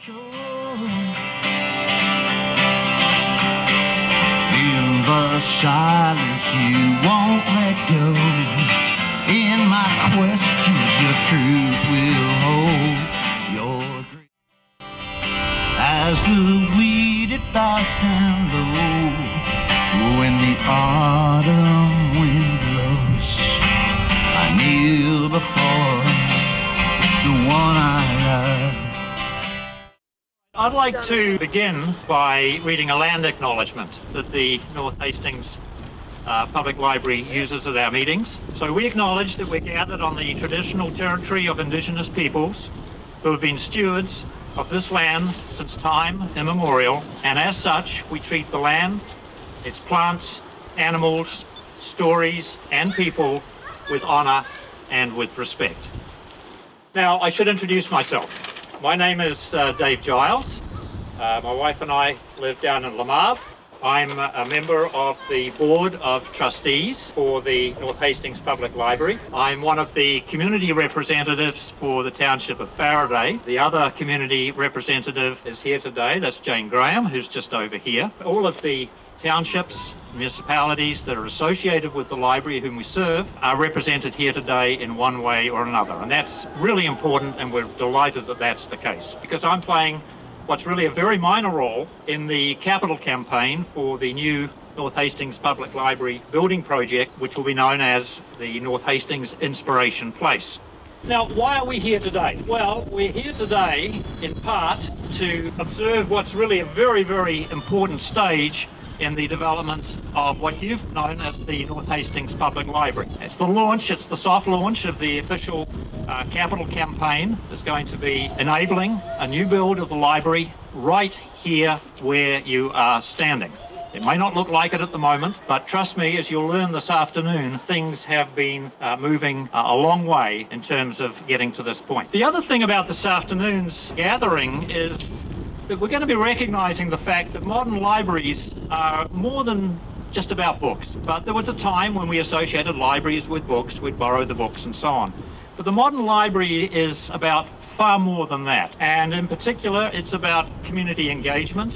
In the silence you won't let go. In my questions your truth will hold. Your dream. As the weed it dies down low. When the autumn wind blows, I kneel before the one I love. I'd like to begin by reading a land acknowledgement that the North Hastings Public Library uses at our meetings. So we acknowledge that we're gathered on the traditional territory of Indigenous peoples who have been stewards of this land since time immemorial, and as such we treat the land, its plants, animals, stories and people with honour and with respect. Now I should introduce myself. My name is Dave Giles. My wife and I live down in Lamar. I'm a member of the Board of Trustees for the North Hastings Public Library. I'm one of the community representatives for the Township of Faraday. The other community representative is here today. That's Jane Graham, who's just over here. All of the townships, municipalities that are associated with the library whom we serve are represented here today in one way or another. And that's really important, and we're delighted that that's the case, because I'm playing what's really a very minor role in the capital campaign for the new North Hastings Public Library building project, which will be known as the North Hastings Inspiration Place. Now, why are we here today? Well, we're here today in part to observe what's really a very, very important stage in the development of what you've known as the North Hastings Public Library. It's the launch, it's the soft launch of the official capital campaign that's going to be enabling a new build of the library right here where you are standing. It may not look like it at the moment, but trust me, as you'll learn this afternoon, things have been moving a long way in terms of getting to this point. The other thing about this afternoon's gathering is that we're going to be recognising the fact that modern libraries are more than just about books. But there was a time when we associated libraries with books, we'd borrow the books and so on. But the modern library is about far more than that. And in particular, it's about community engagement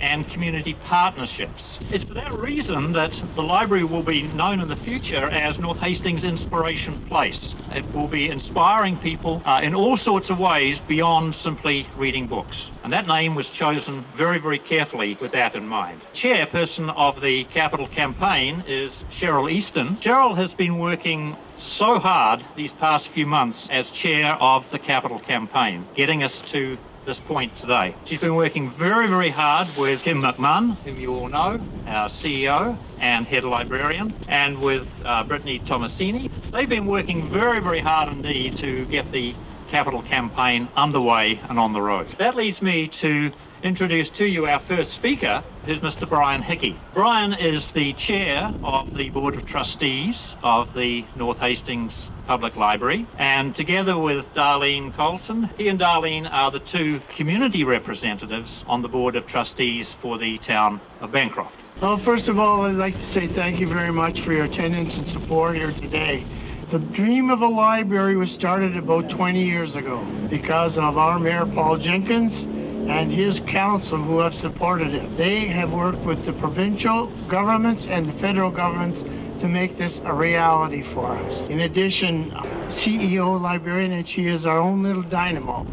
and community partnerships. It's for that reason that the library will be known in the future as North Hastings Inspiration Place. It will be inspiring people in all sorts of ways beyond simply reading books. And that name was chosen very, very carefully with that in mind. Chairperson of the capital campaign is Cheryl Easton. Cheryl has been working so hard these past few months as chair of the capital campaign, getting us to this point today. She's been working very, very hard with Kim Mcmahon, whom you all know, our CEO and head librarian, and with Brittany Tomasini. They've been working very, very hard indeed to get the capital campaign underway and on the road. That leads me to introduce to you our first speaker, who's Mr. Brian Hickey. Brian is the chair of the Board of Trustees of the North Hastings Public Library, and together with Darlene Colson, he and Darlene are the two community representatives on the Board of Trustees for the town of Bancroft. Well, first of all, I'd like to say thank you very much for your attendance and support here today. The dream of a library was started about 20 years ago because of our Mayor Paul Jenkins and his council who have supported it. They have worked with the provincial governments and the federal governments to make this a reality for us. In addition, CEO librarian, and she is our own little dynamo.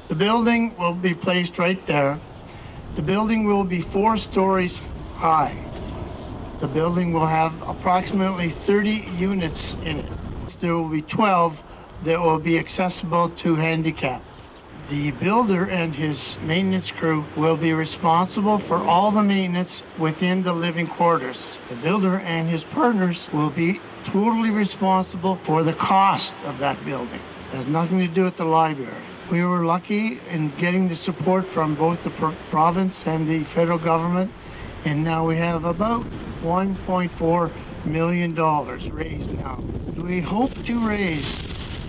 The building will be placed right there. The building will be 4 stories high. The building will have approximately 30 units in it. There will be 12 that will be accessible to handicap. The builder and his maintenance crew will be responsible for all the maintenance within the living quarters. The builder and his partners will be totally responsible for the cost of that building. It has nothing to do with the library. We were lucky in getting the support from both the province and the federal government, and now we have about $1.4 million raised now. We hope to raise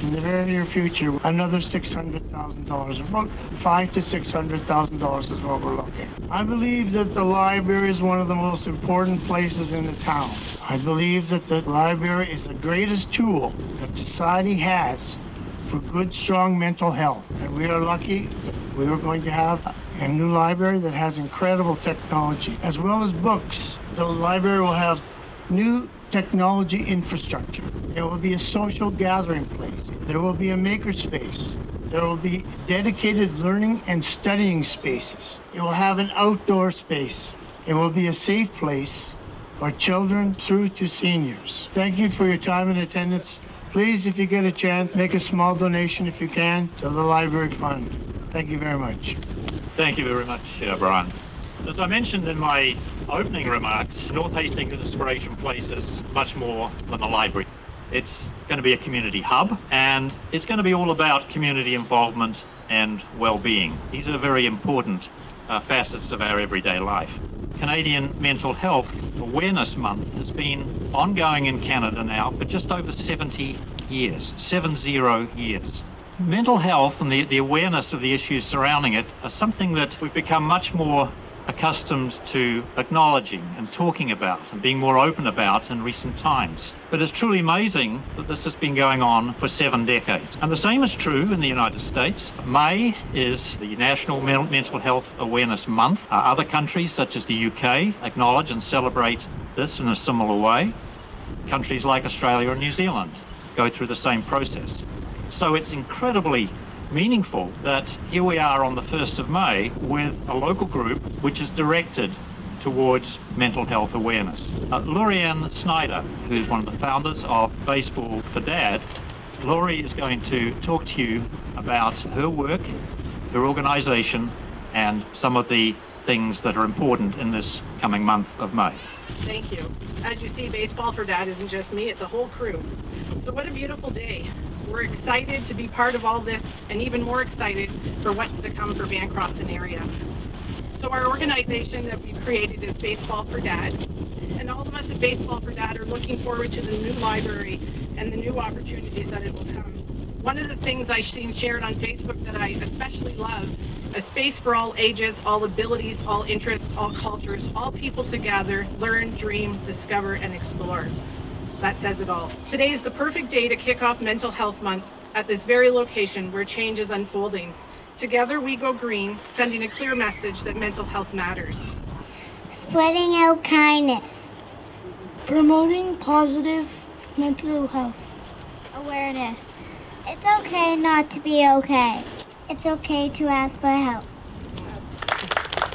in the very near future another $600,000. About $500,000 to $600,000 is what we're looking. I believe that the library is one of the most important places in the town. I believe that the library is the greatest tool that society has for good, strong mental health. And we are lucky we are going to have a new library that has incredible technology, as well as books. The library will have new technology infrastructure. There will be a social gathering place. There will be a makerspace. There will be dedicated learning and studying spaces. It will have an outdoor space. It will be a safe place for children through to seniors. Thank you for your time and attendance. Please, if you get a chance, make a small donation if you can to the library fund. Thank you very much. Thank you very much, Brian. As I mentioned in my opening remarks, North Hastings Inspiration Place is much more than a library. It's going to be a community hub, and it's going to be all about community involvement and well-being. These are very important facets of our everyday life. Canadian Mental Health Awareness Month has been ongoing in Canada now for just over 70 years, 70 years. Mental health and the awareness of the issues surrounding it are something that we've become much more accustomed to acknowledging and talking about and being more open about in recent times. But it's truly amazing that this has been going on for 7 decades. And the same is true in the United States. May is the National Mental Health Awareness Month. Other countries such as the UK acknowledge and celebrate this in a similar way. Countries like Australia and New Zealand go through the same process. So it's incredibly meaningful that here we are on the 1st of May with a local group which is directed towards mental health awareness. Lorianne Snyder, who's one of the founders of Baseball for Dad, Laurie is going to talk to you about her work, her organisation, and some of the things that are important in this coming month of May. Thank you. As you see, Baseball for Dad isn't just me, it's a whole crew. So what a beautiful day. We're excited to be part of all this and even more excited for what's to come for Bancroft and area. So our organization that we've created is Baseball for Dad. And all of us at Baseball for Dad are looking forward to the new library and the new opportunities that it will come. One of the things I've seen shared on Facebook that I especially love, a space for all ages, all abilities, all interests, all cultures, all people to gather, learn, dream, discover, and explore. That says it all. Today is the perfect day to kick off Mental Health Month at this very location where change is unfolding. Together we go green, sending a clear message that mental health matters. Spreading out kindness. Promoting positive mental health Awareness. It's okay not to be okay. It's okay to ask for help.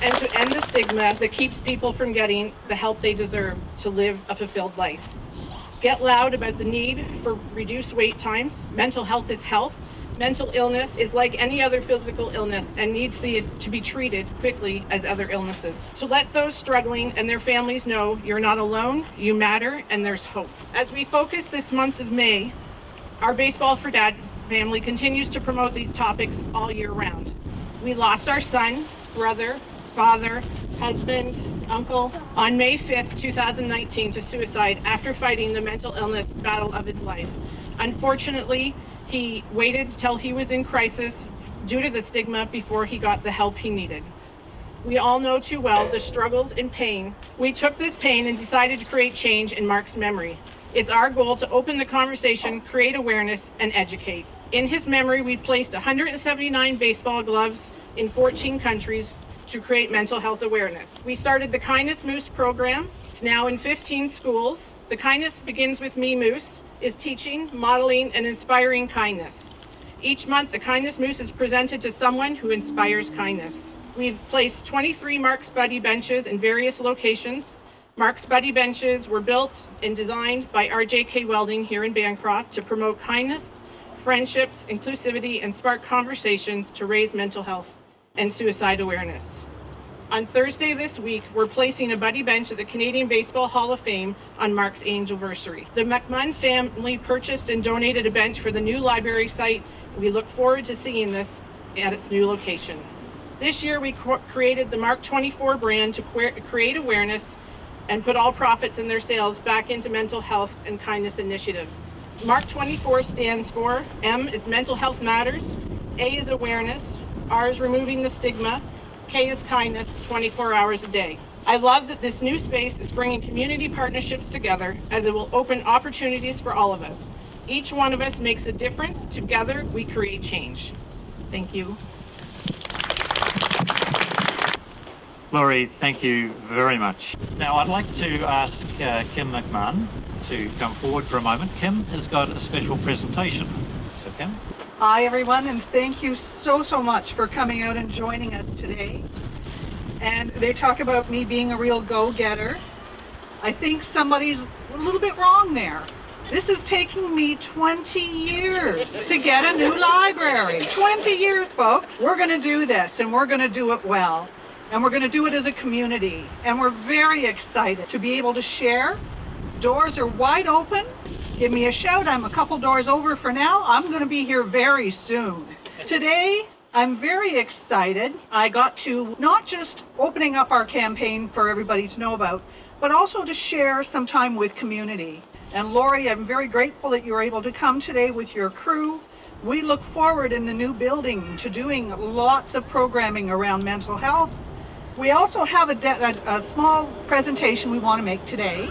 And to end the stigma that keeps people from getting the help they deserve to live a fulfilled life. Get loud about the need for reduced wait times. Mental health is health. Mental illness is like any other physical illness and needs to be treated quickly as other illnesses. To let those struggling and their families know you're not alone, you matter, and there's hope. As we focus this month of May, our Baseball for Dad family continues to promote these topics all year round. We lost our son, brother, father, husband, uncle on May 5th, 2019 to suicide after fighting the mental illness battle of his life. Unfortunately, he waited till he was in crisis due to the stigma before he got the help he needed. We all know too well the struggles and pain. We took this pain and decided to create change in Mark's memory. It's our goal to open the conversation, create awareness, and educate. In his memory, we placed 179 baseball gloves in 14 countries to create mental health awareness. We started the Kindness Moose program. It's now in 15 schools. The Kindness Begins With Me Moose is teaching, modeling, and inspiring kindness. Each month, the Kindness Moose is presented to someone who inspires kindness. We've placed 23 Mark's Buddy Benches in various locations. Mark's Buddy Benches were built and designed by RJK Welding here in Bancroft to promote kindness, friendships, inclusivity, and spark conversations to raise mental health and suicide awareness. On Thursday this week, we're placing a Buddy Bench at the Canadian Baseball Hall of Fame on Mark's anniversary. The Mcmahon family purchased and donated a bench for the new library site. We look forward to seeing this at its new location. This year, we created the Mark 24 brand to create awareness and put all profits in their sales back into mental health and kindness initiatives. Mark 24 stands for M is Mental Health Matters, A is Awareness, R is Removing the Stigma, K is Kindness, 24 hours a day. I love that this new space is bringing community partnerships together as it will open opportunities for all of us. Each one of us makes a difference. Together, we create change. Thank you. Laurie, thank you very much. Now I'd like to ask Kim Mcmahon to come forward for a moment. Kim has got a special presentation. So Kim? Hi everyone, and thank you so much for coming out and joining us today. And they talk about me being a real go-getter. I think somebody's a little bit wrong there. This is taking me 20 years to get a new library. 20 years, folks. We're going to do this, and we're going to do it well. And we're going to do it as a community. And we're very excited to be able to share. Doors are wide open. Give me a shout. I'm a couple doors over for now. I'm going to be here very soon. Today, I'm very excited. I got to not just opening up our campaign for everybody to know about, but also to share some time with community. And Laurie, I'm very grateful that you were able to come today with your crew. We look forward in the new building to doing lots of programming around mental health. We also have a small presentation we want to make today.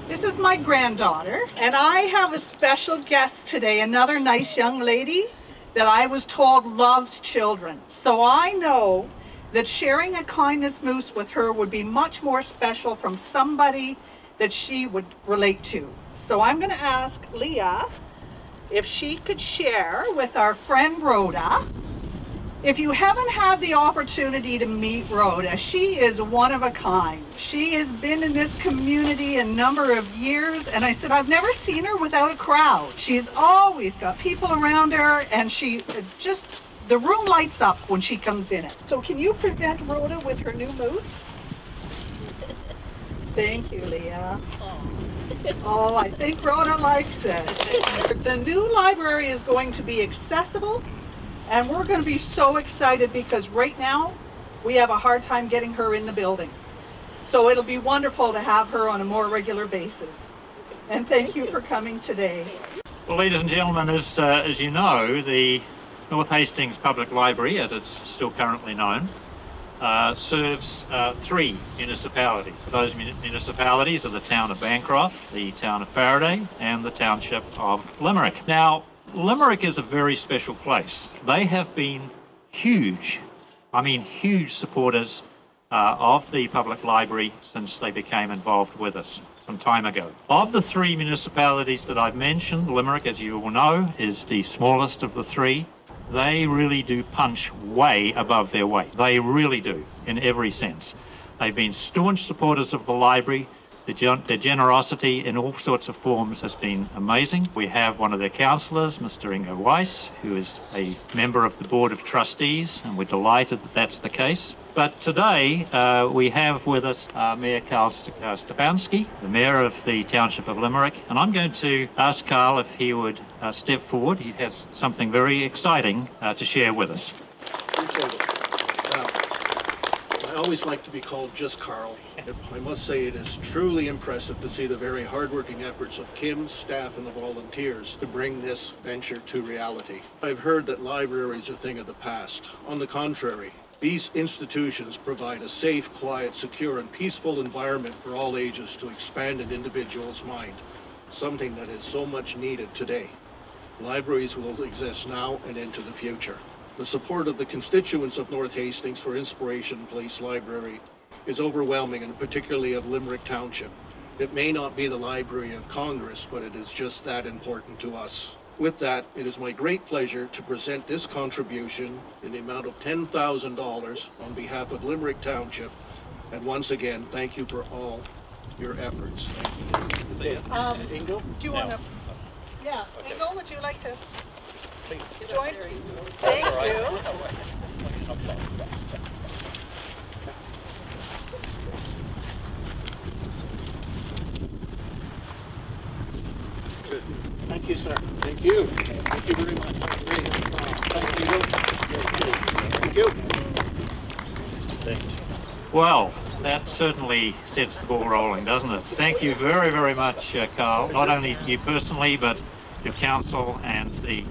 This is my granddaughter, and I have a special guest today, another nice young lady that I was told loves children. So I know that sharing a kindness mousse with her would be much more special from somebody that she would relate to. So I'm going to ask Leah if she could share with our friend Rhoda. If you haven't had the opportunity to meet Rhoda, she is one of a kind. She has been in this community a number of years, and I said, I've never seen her without a crowd. She's always got people around her, and she just, the room lights up when she comes in it. So can you present Rhoda with her new mousse? Thank you, Leah. Oh, I think Rhoda likes it. The new library is going to be accessible, and we're going to be so excited because right now we have a hard time getting her in the building. So it'll be wonderful to have her on a more regular basis. And thank you for coming today. Well, ladies and gentlemen, as you know, the North Hastings Public Library, as it's still currently known, serves 3 municipalities. Those municipalities are the town of Bancroft, the town of Faraday, and the township of Limerick. Now, Limerick is a very special place. They have been huge supporters of the public library since they became involved with us some time ago. Of the 3 municipalities that I've mentioned, Limerick, as you all know, is the smallest of the 3. They really do punch way above their weight. They really do, in every sense. They've been staunch supporters of the library. Their generosity in all sorts of forms has been amazing. We have one of their councillors, Mr. Ingo Weiss, who is a member of the Board of Trustees, and we're delighted that that's the case. But today we have with us Mayor Karl Stefanski, the Mayor of the Township of Limerick, and I'm going to ask Karl if he would step forward. He has something very exciting to share with us. Appreciate it. I always like to be called just Karl. I must say it is truly impressive to see the very hardworking efforts of Kim's staff and the volunteers to bring this venture to reality. I've heard that libraries are a thing of the past. On the contrary, these institutions provide a safe, quiet, secure, and peaceful environment for all ages to expand an individual's mind, something that is so much needed today. Libraries will exist now and into the future. The support of the constituents of North Hastings for Inspiration Place Library is overwhelming, and particularly of Limerick Township. It may not be the Library of Congress, but it is just that important to us. With that, it is my great pleasure to present this contribution in the amount of $10,000 on behalf of Limerick Township. And once again, thank you for all your efforts. Ingo? Do you want to? Yeah, Okay. Ingo, would you like to Please. join? Thank you. Good. Thank you, sir. Thank you. Thank you very much. Great. Thank you. Thank you. Thanks. Well, that certainly sets the ball rolling, doesn't it? Thank you very, very much, Karl. Not only you personally, but your council and the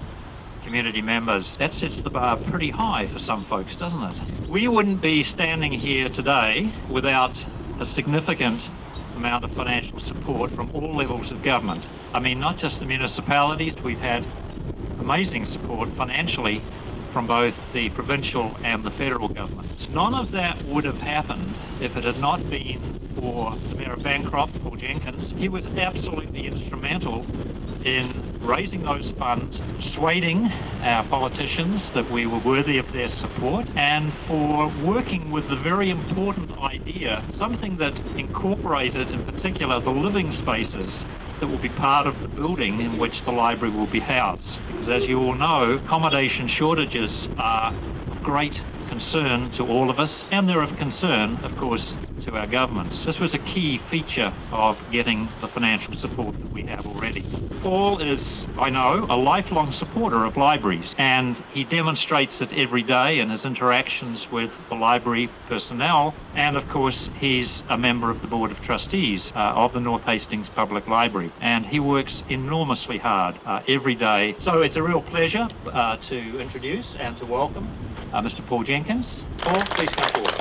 community members. That sets the bar pretty high for some folks, doesn't it? We wouldn't be standing here today without a significant amount of financial support from all levels of government. I mean, not just the municipalities, we've had amazing support financially from both the provincial and the federal governments. None of that would have happened if it had not been for the Mayor of Bancroft, Paul Jenkins. He was absolutely instrumental in raising those funds, persuading our politicians that we were worthy of their support, and for working with the very important idea, something that incorporated in particular the living spaces that will be part of the building in which the library will be housed. Because as you all know, accommodation shortages are of great concern to all of us, and they're of concern, of course, to our governments. This was a key feature of getting the financial support that we have already. Paul is, I know, a lifelong supporter of libraries, and he demonstrates it every day in his interactions with the library personnel, and of course he's a member of the Board of Trustees of the North Hastings Public Library, and he works enormously hard every day. So it's a real pleasure to introduce and to welcome Mr. Paul Jenkins. Paul, please come forward.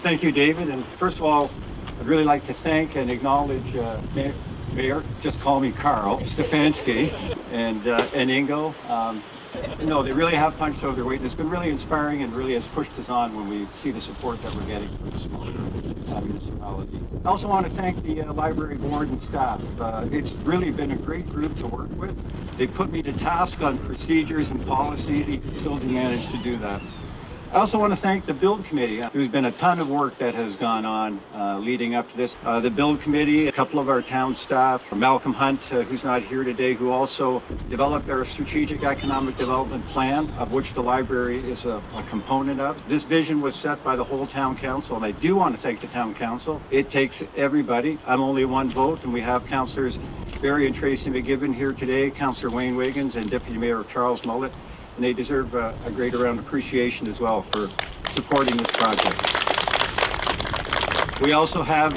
Thank you, David. And first of all, I'd really like to thank and acknowledge Mayor, just call me Carl, Stefanski, and Ingo. No, they really have punched over their weight. It's been really inspiring and really has pushed us on when we see the support that we're getting from the smaller municipality. I also want to thank the library board and staff. It's really been a great group to work with. They put me to task on procedures and policies. They still managed to do that. I also want to thank the Build Committee. There's been a ton of work that has gone on leading up to this. The Build Committee, a couple of our town staff, Malcolm Hunt, who's not here today, who also developed our strategic economic development plan, of which the library is a component of. This vision was set by the whole town council, and I do want to thank the town council. It takes everybody. I'm only one vote, and we have councillors Barry and Tracy McGibbon here today, Councillor Wayne Wiggins, and Deputy Mayor Charles Mullett. And they deserve a great round of appreciation as well for supporting this project. We also have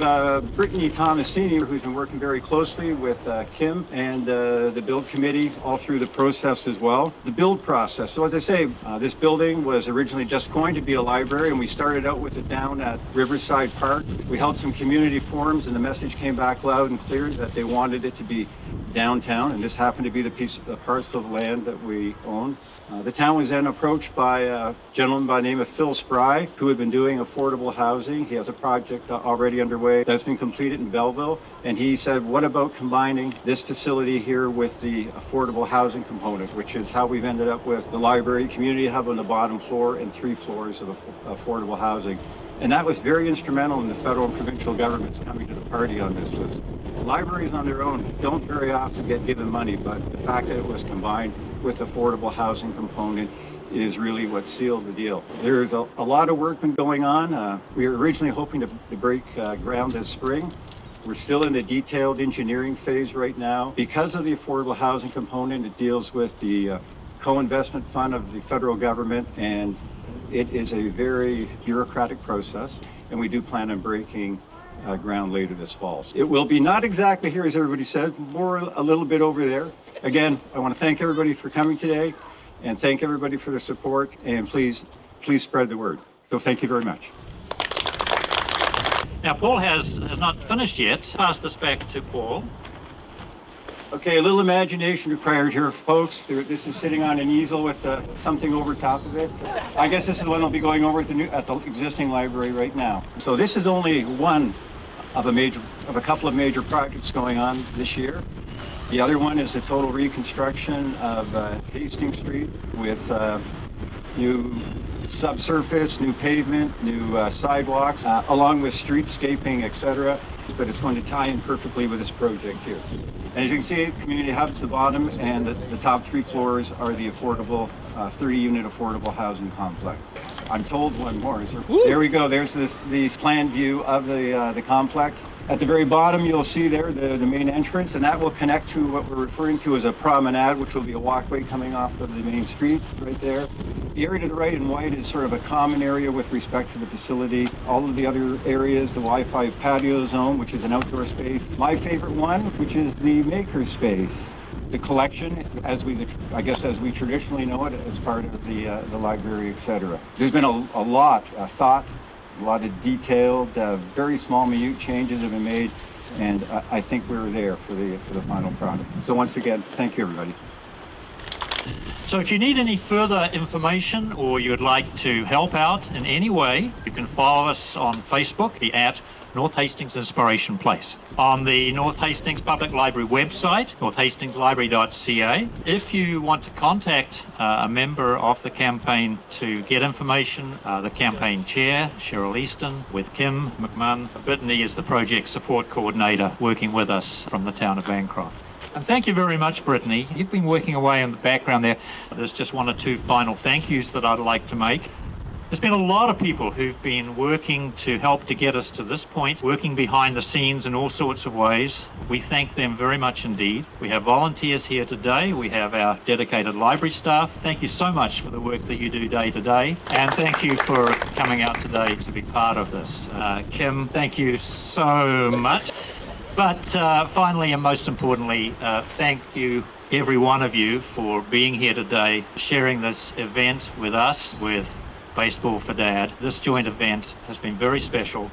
Brittany Thomasini, who's been working very closely with Kim and the Build Committee all through the process as well. The build process. So as I say, this building was originally just going to be a library, and we started out with it down at Riverside Park. We held some community forums, and the message came back loud and clear that they wanted it to be downtown, and this happened to be the parcel of land that we own. The town was then approached by a gentleman by the name of Phil Spry, who had been doing affordable housing. He has a project already underway that's been completed in Belleville, and he said, what about combining this facility here with the affordable housing component, which is how we've ended up with the library, community hub on the bottom floor, and 3 floors of affordable housing. And that was very instrumental in the federal and provincial governments coming to the party on this. Libraries on their own don't very often get given money, but the fact that it was combined with affordable housing component is really what sealed the deal. There's a lot of work been going on. We were originally hoping to break ground this spring. We're still in the detailed engineering phase right now. Because of the affordable housing component, it deals with the co-investment fund of the federal government, and it is a very bureaucratic process, and we do plan on breaking ground later this fall. It will be not exactly here, as everybody said, more a little bit over there. Again, I want to thank everybody for coming today, and thank everybody for their support, and please spread the word. So thank you very much. Now, Paul has not finished yet. Pass this back to Paul. Okay, a little imagination required here, folks. This is sitting on an easel with something over top of it. I guess this is the one I'll be going over at the existing library right now. So this is only one of a couple of major projects going on this year. The other one is the total reconstruction of Hastings Street with new subsurface, new pavement, new sidewalks, along with streetscaping, etc. But it's going to tie in perfectly with this project here. And as you can see, community hubs, the bottom, and the top 3 floors are the affordable, 30-unit affordable housing complex. I'm told one more. There we go. There's the plan view of the complex. At the very bottom, you'll see there the main entrance, and that will connect to what we're referring to as a promenade, which will be a walkway coming off of the main street right there. The area to the right in white is sort of a common area with respect to the facility. All of the other areas, the Wi-Fi patio zone, which is an outdoor space. My favorite one, which is the maker space. The collection, as we traditionally know it, as part of the library, etc. There's been a lot of thought, a lot of detailed, very small, minute changes have been made and I think we're there for the final product. So once again, thank you, everybody. So if you need any further information or you would like to help out in any way, you can follow us on Facebook at North Hastings Inspiration Place. On the North Hastings Public Library website, northhastingslibrary.ca. If you want to contact a member of the campaign to get information, the campaign chair, Cheryl Easton, with Kim Mcmahon. Brittany is the project support coordinator working with us from the town of Bancroft. And thank you very much, Brittany. You've been working away in the background there. There's just one or two final thank yous that I'd like to make. There's been a lot of people who've been working to help to get us to this point, working behind the scenes in all sorts of ways. We thank them very much indeed. We have volunteers here today. We have our dedicated library staff. Thank you so much for the work that you do day to day. And thank you for coming out today to be part of this. Kim, thank you so much. But finally, and most importantly, thank you, every one of you, for being here today, sharing this event with us, with Baseball for Dad. This joint event has been very special,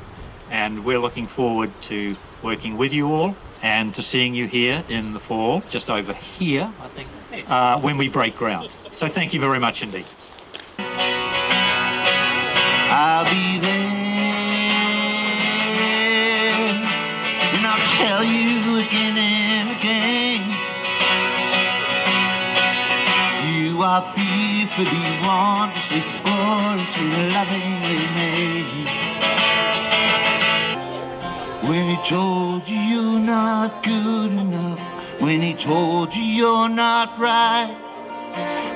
and we're looking forward to working with you all and to seeing you here in the fall, just over here, I think, when we break ground. So thank you very much indeed. I'll be there, and I'll tell you again and again, you are fearfully, wondrously, gloriously, lovingly made. When he told you you're not good enough, when he told you you're not right,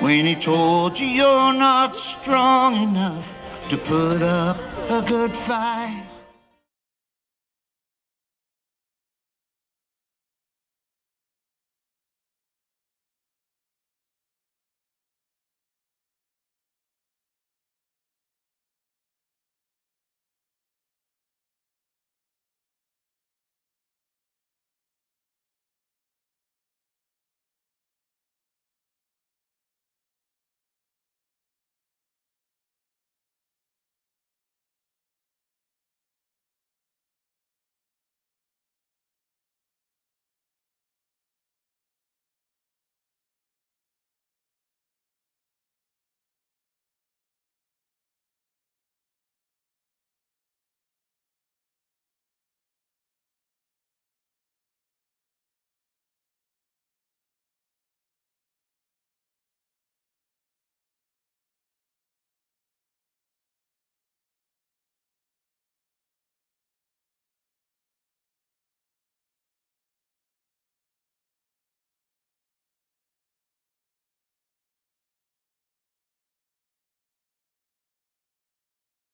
when he told you you're not strong enough to put up a good fight.